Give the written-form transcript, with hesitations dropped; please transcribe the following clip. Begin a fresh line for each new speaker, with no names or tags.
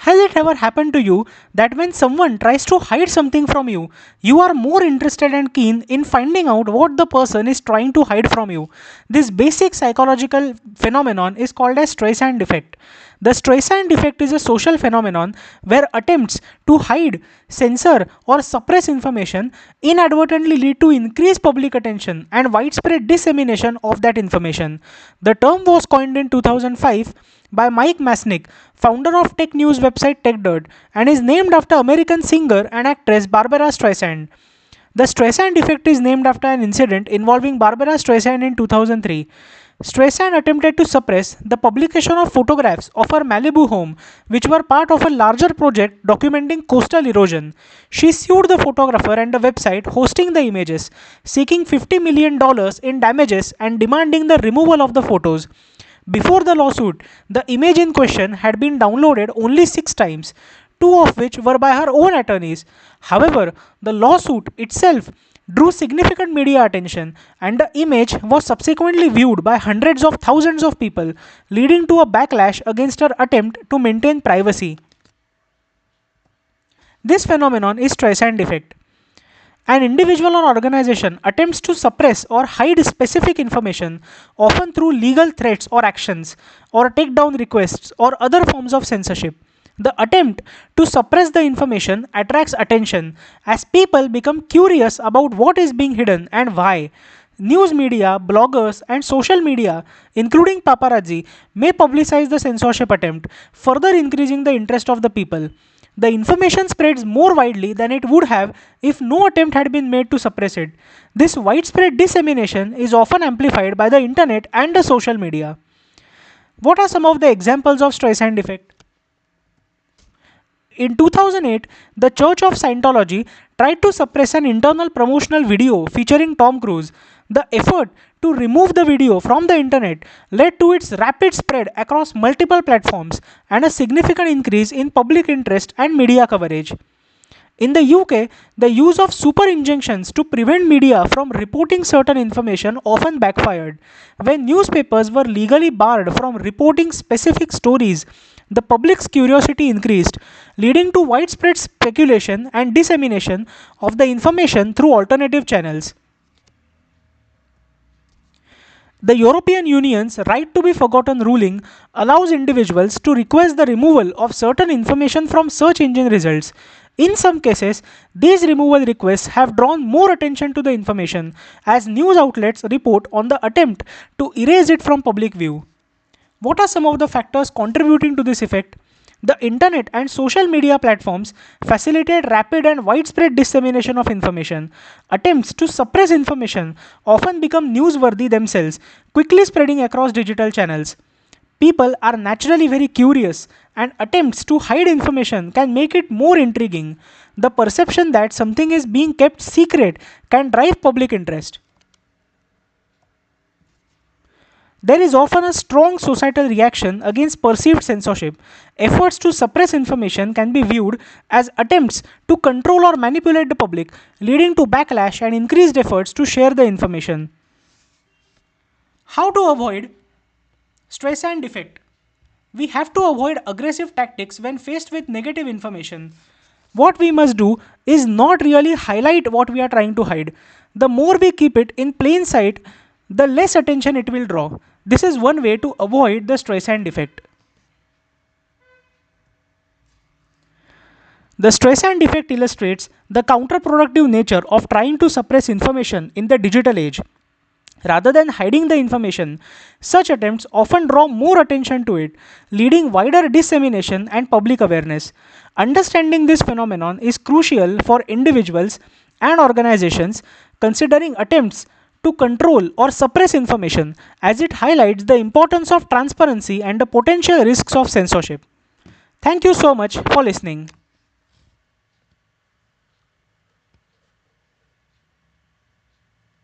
Has it ever happened to you that when someone tries to hide something from you, you are more interested and keen in finding out what the person is trying to hide from you? This basic psychological phenomenon is called as Streisand effect. The Streisand effect is a social phenomenon where attempts to hide, censor, or suppress information inadvertently lead to increased public attention and widespread dissemination of that information. The term was coined in 2005 by Mike Masnick, founder of tech news website TechDirt, and is named after American singer and actress Barbara Streisand. The Streisand effect is named after an incident involving Barbara Streisand in 2003. Streisand attempted to suppress the publication of photographs of her Malibu home, which were part of a larger project documenting coastal erosion. She sued the photographer and the website hosting the images, seeking $50 million in damages and demanding the removal of the photos. Before the lawsuit, the image in question had been downloaded only 6 times, 2 of which were by her own attorneys. However, the lawsuit itself drew significant media attention, and the image was subsequently viewed by hundreds of thousands of people, leading to a backlash against her attempt to maintain privacy. This phenomenon is Streisand effect. An individual or organization attempts to suppress or hide specific information, often through legal threats or actions, or takedown requests, or other forms of censorship. The attempt to suppress the information attracts attention as people become curious about what is being hidden and why. News media, bloggers, and social media, including paparazzi, may publicize the censorship attempt, further increasing the interest of the people. The information spreads more widely than it would have if no attempt had been made to suppress it. This widespread dissemination is often amplified by the internet and the social media. What are some of the examples of Streisand effect? In 2008, the Church of Scientology tried to suppress an internal promotional video featuring Tom Cruise. The effort to remove the video from the internet led to its rapid spread across multiple platforms and a significant increase in public interest and media coverage. In the UK, the use of super injunctions to prevent media from reporting certain information often backfired. When newspapers were legally barred from reporting specific stories, the public's curiosity increased, leading to widespread speculation and dissemination of the information through alternative channels. The European Union's right to be forgotten ruling allows individuals to request the removal of certain information from search engine results. In some cases, these removal requests have drawn more attention to the information as news outlets report on the attempt to erase it from public view. What are some of the factors contributing to this effect? The internet and social media platforms facilitate rapid and widespread dissemination of information. Attempts to suppress information often become newsworthy themselves, quickly spreading across digital channels. People are naturally very curious, and attempts to hide information can make it more intriguing. The perception that something is being kept secret can drive public interest. There is often a strong societal reaction against perceived censorship. Efforts to suppress information can be viewed as attempts to control or manipulate the public, leading to backlash and increased efforts to share the information. How to avoid Streisand effect? We have to avoid aggressive tactics when faced with negative information. What we must do is not really highlight what we are trying to hide. The more we keep it in plain sight, the less attention it will draw. This is one way to avoid the Streisand effect. The Streisand effect illustrates the counterproductive nature of trying to suppress information in the digital age. Rather than hiding the information, such attempts often draw more attention to it, leading wider dissemination and public awareness. Understanding this phenomenon is crucial for individuals and organizations considering attempts to control or suppress information, as it highlights the importance of transparency and the potential risks of censorship. Thank you so much for listening.